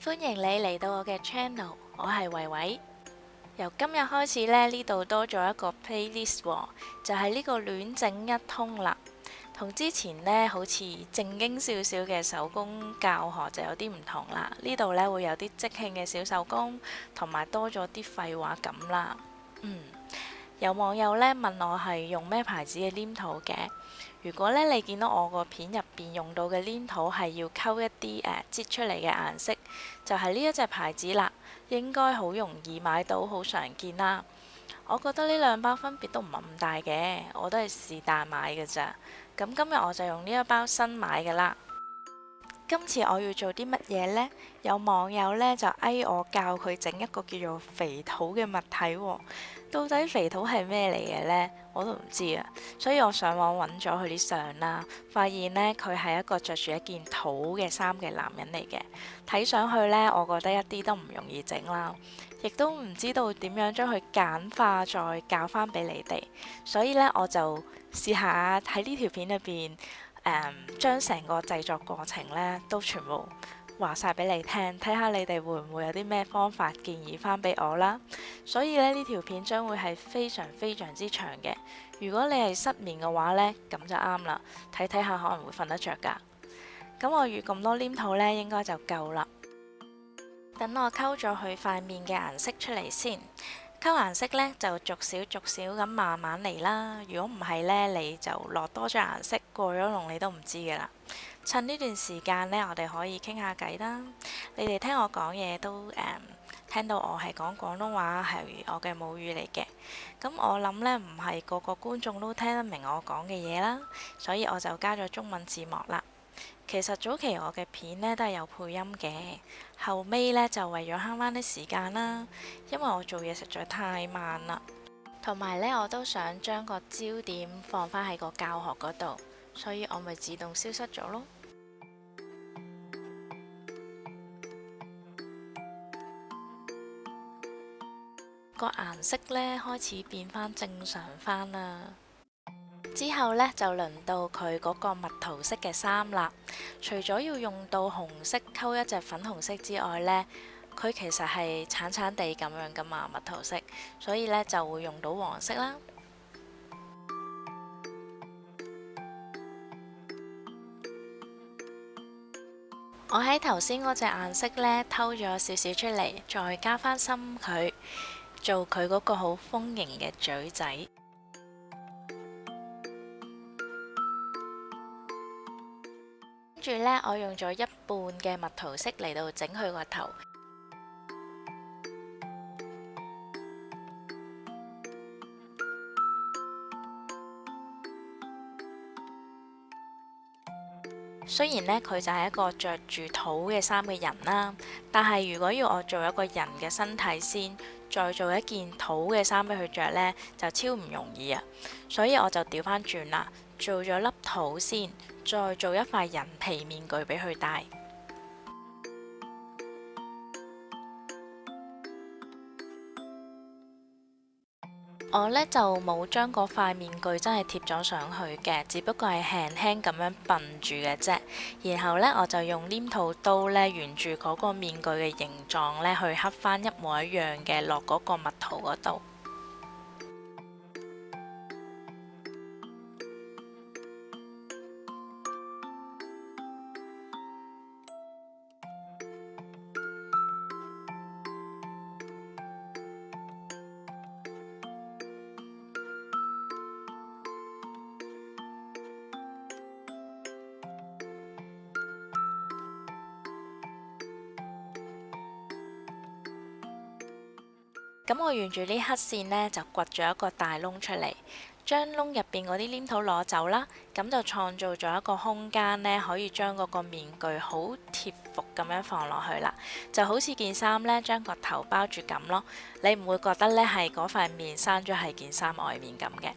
歡迎你嚟到我嘅 channel，我係維維。由今日開始呢，呢度多咗一個 playlist 喎，就係呢個戀整一通啦。同之前呢好似正經少少嘅手工教學就有啲唔同啦。呢度呢會有啲即興嘅小手工，同埋多咗啲廢話咁啦。有網友呢問我係用咩牌子嘅黏土嘅。如果呢你見到我個片入邊用到嘅黏土係要溝一啲擠出嚟嘅顏色，就係呢一隻牌子啦，應該好容易買到，好常見啦。我覺得呢兩包分別都唔係咁大嘅，我都係是但買嘅咋。咁今日我就用呢一包新買嘅啦。今次我要做啲乜嘢呢？有網友呢就我教佢整一個叫做肥土嘅物體喎。到底肥土係咩嚟嘅呢？我都唔知啊。所以我上網揾咗佢啲相啦，發現呢，佢係一個着住一件土嘅衫嘅男人嚟嘅。睇上去呢，我覺得一啲都唔容易整啦，亦都唔知道點樣將佢簡化再教翻俾你哋。所以呢，我就試下喺呢條片裏邊。將成個製作過程呢都全部話晒俾你聽，睇下你哋會唔會有啲咩方法建議翻俾我啦。所以呢條片將會係非常非常之長嘅。如果你係失眠嘅話呢，咁就啱啦，睇睇下可能會瞓得着㗎。咁我預咁多黏土呢，應該就夠啦。等我溝咗佢塊面嘅顏色出嚟先。溝顏色呢，就逐少逐少咁慢慢嚟啦。如果唔係呢，你就落多咗顏色，過咗龍你都唔知㗎啦。趁呢段時間呢，我哋可以傾下偈啦。你哋聽我講嘢都聽到我係講廣東話，係我嘅母語嚟嘅。咁我諗呢，唔係個個觀眾都聽得明我講嘅嘢啦，所以我就加咗中文字幕啦。其實早期我嘅片呢都係有配音嘅，後尾呢就為咗慳翻啲時間啦，因為我做嘢實在太慢啦，同埋呢我都想將個焦點放返喺個教學嗰度，所以我咪自動消失咗咯。個顏色呢開始變返正常返啦。之後呢，就輪到佢嗰個蜜桃色嘅衫啦。除咗要用到紅色溝一隻粉紅色之外呢，佢其實係橙橙地咁樣噶嘛，蜜桃色，所以呢就會用到黃色啦。我喺頭先嗰隻顏色呢，偷咗少少出嚟，再加返深佢，做佢嗰個好豐盈嘅嘴仔。跟住呢，我用咗一半嘅蜜桃色嚟到整佢個頭。雖然呢，佢就係一個着住土嘅衫嘅人啦，但係如果要我做一個人嘅身體先，再做一件土嘅衫俾佢着呢，就超唔容易啊！所以我就調翻轉啦，做咗粒土先，再做一塊人皮面具俾佢戴。我呢就冇將嗰塊面具真係貼咗上去嘅，只不過係輕輕咁樣笨住嘅啫。然後呢，我就用黏土刀呢，沿住嗰個面具嘅形狀呢，去刻翻一模一樣嘅落嗰個蜜桃嗰度。咁我沿住呢黑線呢，就掘咗一個大窿出嚟，將窿入邊嗰啲黏土攞走啦，咁就創造咗一個空間呢，可以將嗰個面具好貼服咁樣放落去啦，就好似件衫呢，將個頭包住咁咯，你唔會覺得呢係嗰塊面生咗喺件衫外面咁嘅。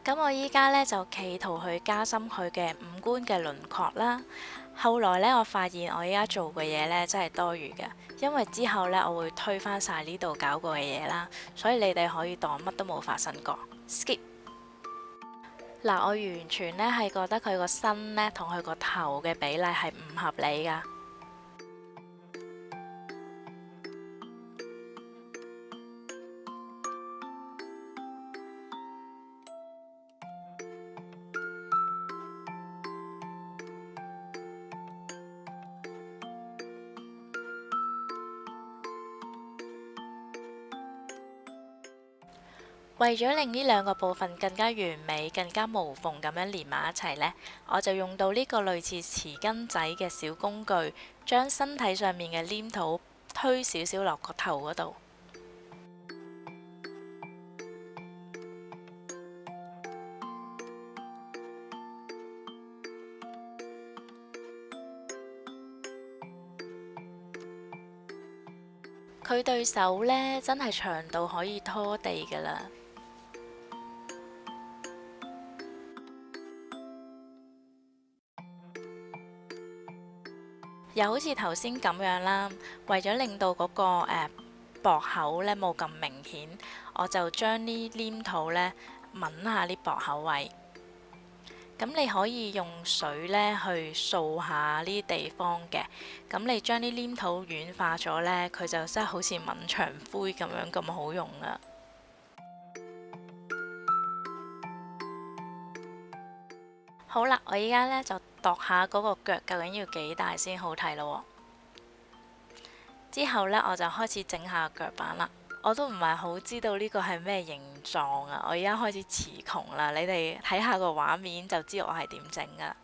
咁我依家呢，就企圖去加深佢嘅五官嘅輪廓啦。後來呢，我發現我依家做嘅嘢呢，真係多餘嘅，因為之後呢，我會推翻晒呢度搞過嘅嘢啦，所以你哋可以當乜都冇發生過。Skip。嗱，我完全咧係覺得佢個身咧同佢個頭嘅比例係唔合理㗎。為咗令呢兩個部分更加完美、更加無縫咁樣連埋一齊呢，我就用到呢個類似匙羹仔嘅小工具，將身體上面嘅黏土推少少落個頭嗰度。佢對手呢，真係長到可以拖地㗎啦。又好似頭先咁樣啦，為咗令到嗰個駁口呢冇咁明顯，我就將啲黏土呢抿下啲駁口位。咁你可以用水呢去掃下呢啲地方嘅，咁你將啲黏土軟化咗呢，佢就真係好似抿牆灰咁樣咁好用啊！好啦，我依家呢就度下嗰個腳究竟要幾大先好睇咯。之後呢，我就開始整下腳板啦。我都唔係好知道呢個係咩形狀啊！我而家開始詞窮啦，你哋睇下個畫面就知我係點整噶。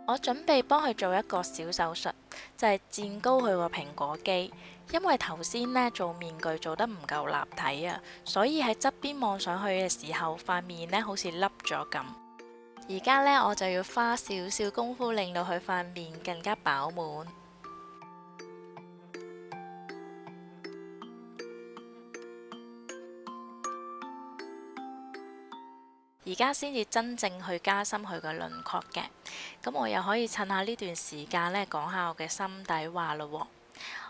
我準備幫佢做一個小手術，就係墊高佢個蘋果肌，因為頭先呢做面具做得唔夠立體啊，所以喺側邊望上去嘅時候，塊面呢好似凹咗咁。而家呢，我就要花少少功夫令到佢塊面更加飽滿。而家先至真正去加深佢嘅輪廓嘅，咁我又可以趁下呢段時間呢講下我嘅心底話咯喎。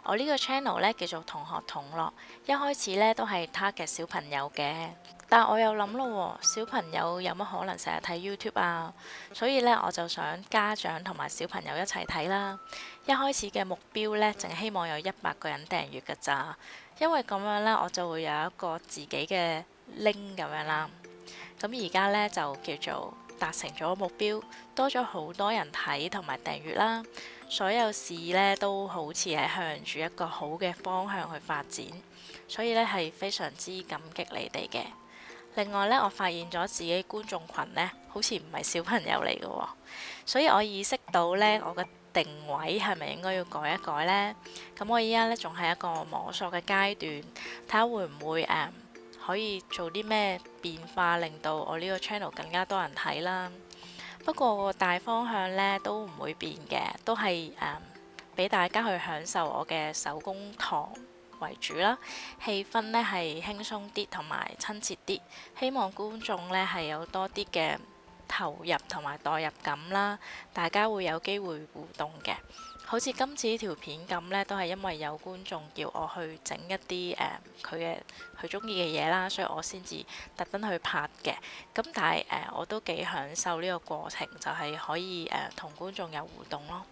我呢個 channel 呢叫做同學同樂，一開始呢都係 target 小朋友嘅，但我又諗咯喎，小朋友有乜可能成日睇 YouTube 啊？所以呢，我就想家長同埋小朋友一齊睇啦。一開始嘅目標呢，淨係希望有100個人訂閱㗎咋，因為咁樣呢，我就會有一個自己嘅 link 咁樣啦。咁而家呢，就叫做達成咗目標，多咗好多人睇同埋訂閱啦。所有事呢都好似係向住一個好嘅方向去發展，所以呢係非常之感激你哋嘅。另外呢，我發現咗自己觀眾群呢好似唔係小朋友嚟嘅喎，所以我意識到呢，我嘅定位係咪應該要改一改呢？咁我依家呢仲係一個摸索嘅階段，睇下會唔會可以做啲咩變化，令到我呢個 channel 更加多人睇啦。不過個大方向呢都唔會變嘅，都係俾大家去享受我嘅手工堂為主啦。氣氛呢係輕鬆啲同埋親切啲，希望觀眾呢係有多啲嘅投入同埋代入感啦，大家會有機會互動嘅。好似今次呢條片咁呢，都係因為有觀眾叫我去整一啲佢中意嘅嘢啦，所以我先至特登去拍嘅。咁但係我都幾享受呢個過程，就係可以同觀眾有互動咯。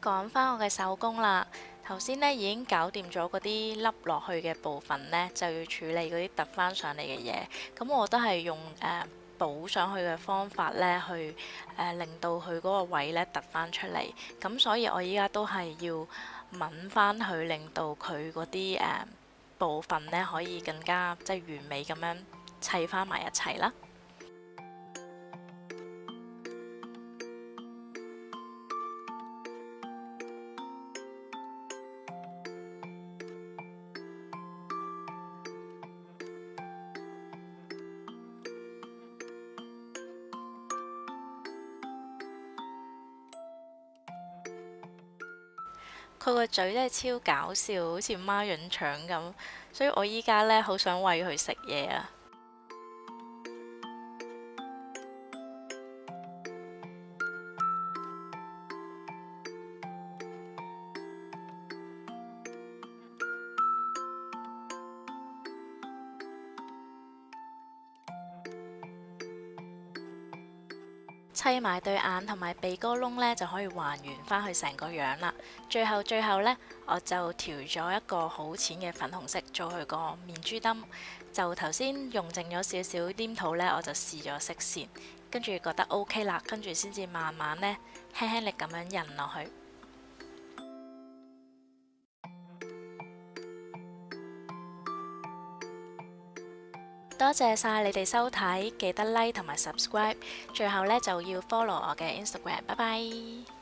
講返我嘅手工啦，頭先呢已經搞掂咗嗰啲凹落去嘅部分呢，就要處理嗰啲凸翻上嚟嘅嘢。咁我都係用補上去嘅方法呢，去令到佢嗰個位呢凸翻出嚟。咁所以我依家都係要抿翻佢，令到佢嗰啲部分呢可以更加即係完美咁樣砌翻埋一齊啦。佢個嘴真係超搞笑，好似孖潤腸咁，所以我依家呢，好想餵佢食嘢啊！砌埋對眼同埋鼻哥窿呢，就可以還原翻佢成個樣啦。最後呢，我就調咗一個好淺嘅粉紅色做佢個面珠燈。就頭先用剩咗少少黏土呢，我就試咗色先，跟住覺得 OK 啦，跟住先至慢慢呢，輕輕力咁樣印落去。多謝晒你哋收睇，記得 like 同埋 subscribe。最後呢，就要 follow 我嘅 Instagram。拜拜。